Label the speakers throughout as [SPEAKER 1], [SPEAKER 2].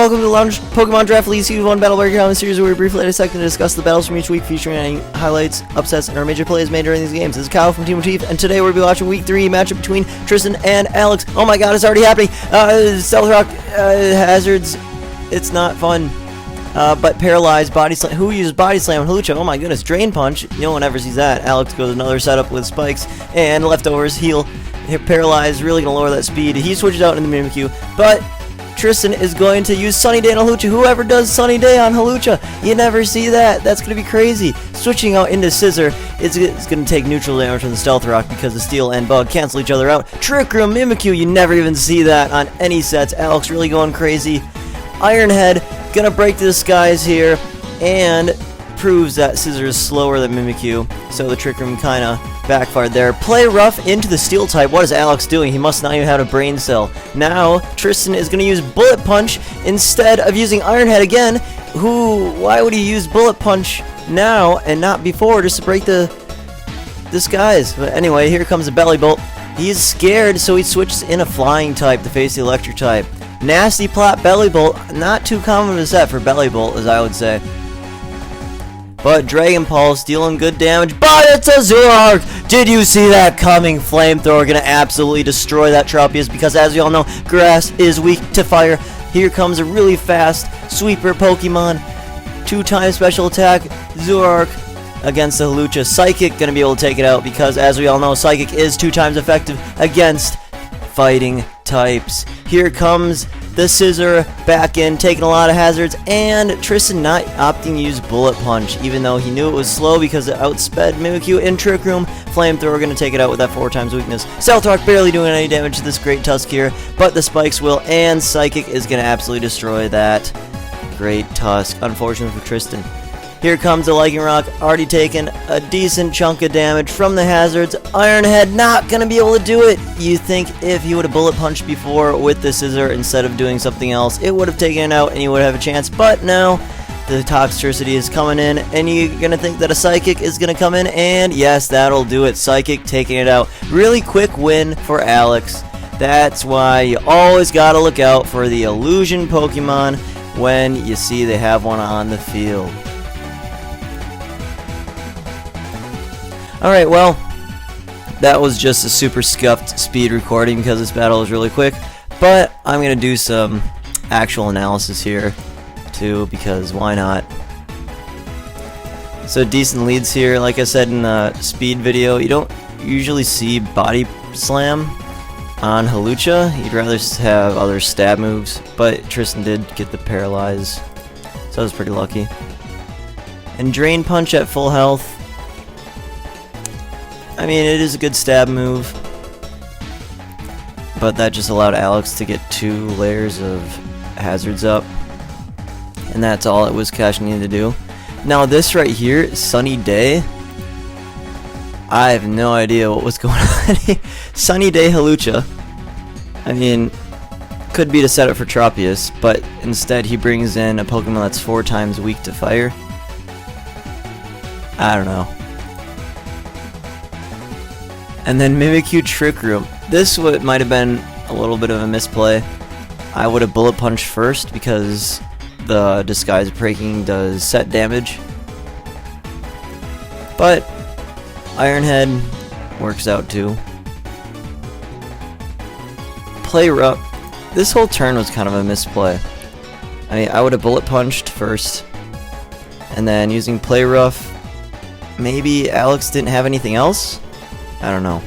[SPEAKER 1] welcome to the Lounge Pokemon Draft League Season 1 Battle Breaker series, where we briefly dissect and discuss the battles from each week, featuring any highlights, upsets, and our major plays made during these games. This is Kyle from Team Motif, and today we'll be watching Week 3 matchup between Tristan and Alex. Oh my god, it's already happening! Stealth Rock, hazards, it's not fun. But Paralyzed, Body Slam. Who uses Body Slam on Hawlucha? Oh my goodness, Drain Punch. No one ever sees that. Alex goes another setup with Spikes, and Leftovers, Heal. Paralyzed, really going to lower that speed. He switches out into the Mimikyu, but Tristan is going to use Sunny Day on Hawlucha. Whoever does Sunny Day on Hawlucha, you never see that. That's going to be crazy. Switching out into Scissor, it's going to take neutral damage from the Stealth Rock because the Steel and Bug cancel each other out. Trick Room, Mimikyu, you never even see that on any sets. Alex really going crazy. Iron Head, going to break the skies here, and proves that Scissor is slower than Mimikyu, so the Trick Room kind of backfired there. Play Rough into the Steel type. What is Alex doing? He must not even have a Brain Cell. Now, Tristan is going to use Bullet Punch instead of using Iron Head again. Why would he use Bullet Punch now and not before, just to break the skies? But anyway, here comes the Belly Bolt. He's scared, so he switches in a Flying type to face the Electric type. Nasty Plot Belly Bolt. Not too common of a set for Belly Bolt, as I would say. But Dragon Pulse dealing good damage, but it's a Zoroark! Did you see that coming? Flamethrower gonna absolutely destroy that Tropius because, as you all know, Grass is weak to fire. Here comes a really fast sweeper Pokemon. 2-time special attack, Zoroark against the Hawlucha. Psychic gonna be able to take it out because, as we all know, Psychic is 2 times effective against fighting types. Here comes the Scissor back in, taking a lot of hazards, and Tristan not opting to use Bullet Punch, even though he knew it was slow because it outsped Mimikyu in Trick Room. Flamethrower going to take it out with that 4 times weakness. Stealth Rock barely doing any damage to this Great Tusk here, but the Spikes will, and Psychic is going to absolutely destroy that Great Tusk, unfortunately for Tristan. Here comes the Lightning Rock, already taken a decent chunk of damage from the hazards. Iron Head not going to be able to do it. You think if he would have Bullet Punched before with the Scissor instead of doing something else, it would have taken it out and he would have a chance. But no, the Toxtricity is coming in, and you're going to think that a Psychic is going to come in, and yes, that'll do it. Psychic taking it out. Really quick win for Alex. That's why you always got to look out for the Illusion Pokemon when you see they have one on the field. Alright, well, that was just a super scuffed speed recording because this battle is really quick, but I'm going to do some actual analysis here too, because why not? So decent leads here. Like I said in the speed video, you don't usually see Body Slam on Hawlucha. You'd rather have other stab moves, but Tristan did get the Paralyze, so I was pretty lucky. And Drain Punch at full health. I mean, it is a good stab move, but that just allowed Alex to get 2 layers of hazards up, and that's all it was Cash needed to do. Now this right here, Sunny Day, I have no idea what was going on. Sunny Day Hawlucha, I mean, could be to set up for Tropius, but instead he brings in a Pokemon that's 4 times weak to fire. I don't know. And then Mimikyu Trick Room. This might have been a little bit of a misplay. I would have Bullet Punched first because the Disguise Breaking does set damage. But Iron Head works out too. Play Rough. This whole turn was kind of a misplay. I mean, I would have Bullet Punched first, and then using Play Rough, maybe Alex didn't have anything else? I don't know.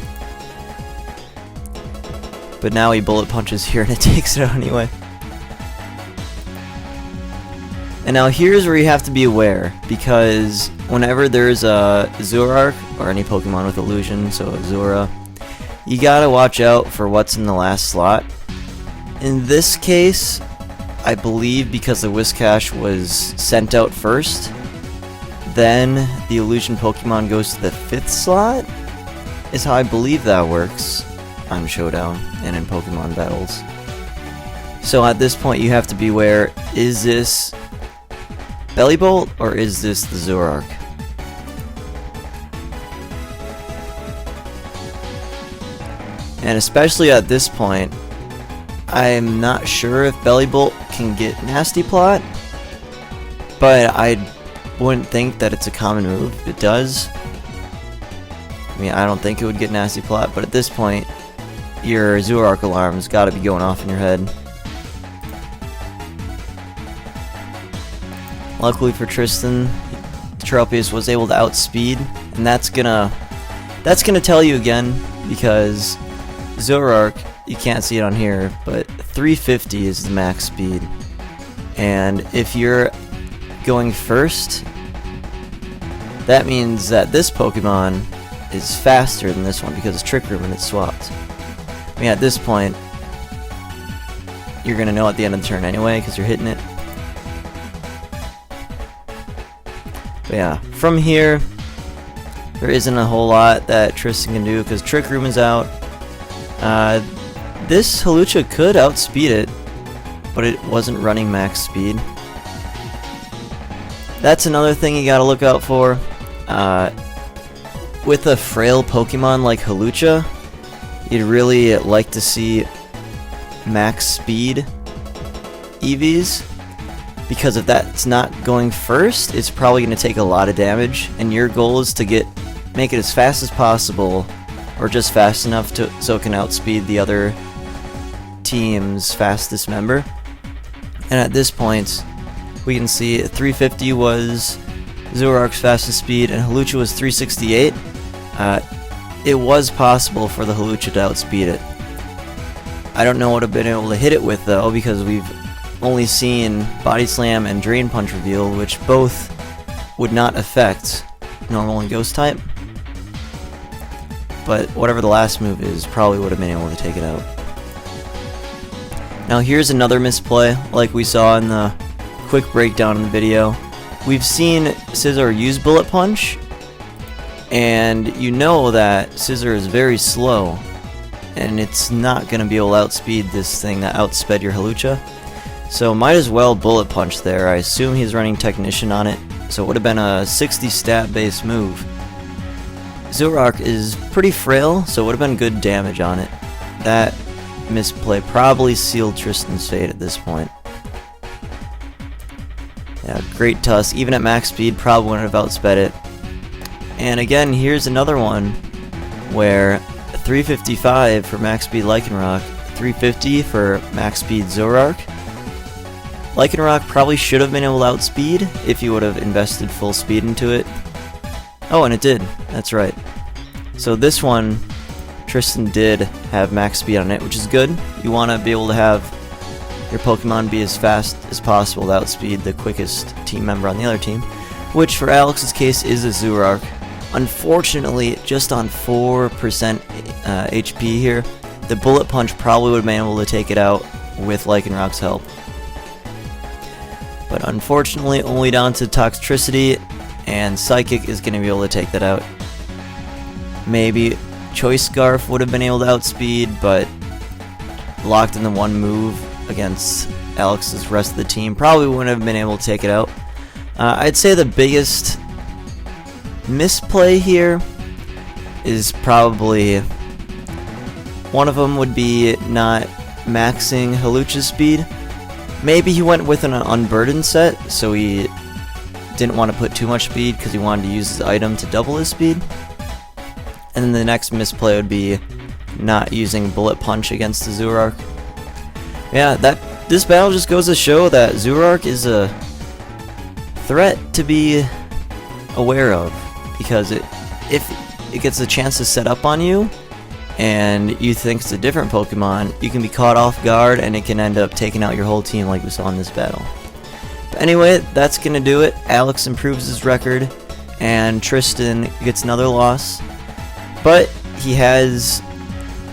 [SPEAKER 1] But now he Bullet Punches here and it takes it out anyway. And now here's where you have to be aware, because whenever there's a Zoroark, or any Pokemon with Illusion, so a Zora, you gotta watch out for what's in the last slot. In this case, I believe because the Whiscash was sent out first, then the Illusion Pokemon goes to the 5th slot, is how I believe that works on Showdown and in Pokemon battles. So at this point you have to beware, is this Belly Bolt or is this the Zoroark? And especially at this point, I'm not sure if Belly Bolt can get Nasty Plot, but I wouldn't think that it's a common move. It does. I mean, I don't think it would get Nasty Plot, but at this point, your Zoroark alarm's got to be going off in your head. Luckily for Tristan, Tropius was able to outspeed, and that's gonna tell you again, because Zoroark, you can't see it on here, but 350 is the max speed. And if you're going first, that means that this Pokemon is faster than this one because it's Trick Room and it's swapped. I mean, at this point, you're going to know at the end of the turn anyway because you're hitting it. But yeah, from here, there isn't a whole lot that Tristan can do because Trick Room is out. This Hawlucha could outspeed it, but it wasn't running max speed. That's another thing you gotta look out for. With a frail Pokemon like Hawlucha, you'd really like to see max speed EVs, because if that's not going first, it's probably going to take a lot of damage, and your goal is to make it as fast as possible, or just fast enough so it can outspeed the other team's fastest member. And at this point, we can see 350 was Zoroark's fastest speed, and Hawlucha was 368. It was possible for the Hawlucha to outspeed it. I don't know what I've been able to hit it with though, because we've only seen Body Slam and Drain Punch reveal, which both would not affect normal and ghost type. But whatever the last move is, probably would have been able to take it out. Now here's another misplay, like we saw in the quick breakdown in the video. We've seen Scizor use Bullet Punch, and you know that Scizor is very slow, and it's not going to be able to outspeed this thing that outsped your Hawlucha. So might as well Bullet Punch there. I assume he's running Technician on it, so it would have been a 60 stat based move. Zoroark is pretty frail, so it would have been good damage on it. That misplay probably sealed Tristan's fate at this point. Yeah, great Tusk. Even at max speed, probably wouldn't have outsped it. And again, here's another one where 355 for max speed Lycanroc, 350 for max speed Zoroark. Lycanroc probably should have been able to outspeed if you would have invested full speed into it. Oh, and it did. That's right. So this one, Tristan did have max speed on it, which is good. You want to be able to have your Pokemon be as fast as possible to outspeed the quickest team member on the other team, which for Alex's case is a Zoroark. Unfortunately, just on 4% HP here, the Bullet Punch probably would have been able to take it out with Lycanroc's help. But unfortunately, only down to Toxtricity, and Psychic is going to be able to take that out. Maybe Choice Scarf would have been able to outspeed, but locked in the one move against Alex's rest of the team probably wouldn't have been able to take it out. I'd say the biggest misplay here is probably one of them would be not maxing Hawlucha's speed. Maybe he went with an unburdened set, so he didn't want to put too much speed because he wanted to use his item to double his speed. And then the next misplay would be not using Bullet Punch against the Zoroark. Yeah, this battle just goes to show that Zoroark is a threat to be aware of, because if it gets a chance to set up on you and you think it's a different Pokemon, you can be caught off guard and it can end up taking out your whole team like we saw in this battle. But anyway, that's gonna do it. Alex improves his record and Tristan gets another loss, but he has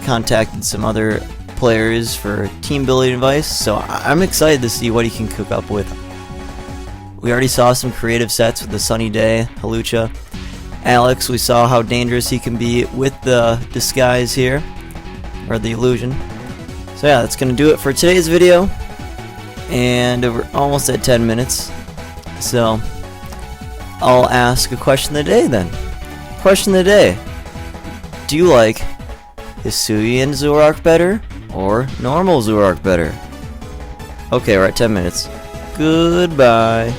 [SPEAKER 1] contacted some other players for team building advice, so I'm excited to see what he can cook up with. We already saw some creative sets with the Sunny Day Hawlucha. Alex, we saw how dangerous he can be with the disguise here, or the illusion. So yeah, that's going to do it for today's video, and we're almost at 10 minutes, so I'll ask a question of the day then. Question of the day: do you like Hisuian Zoroark better, or normal Zoroark better? Okay, we're at 10 minutes. Goodbye.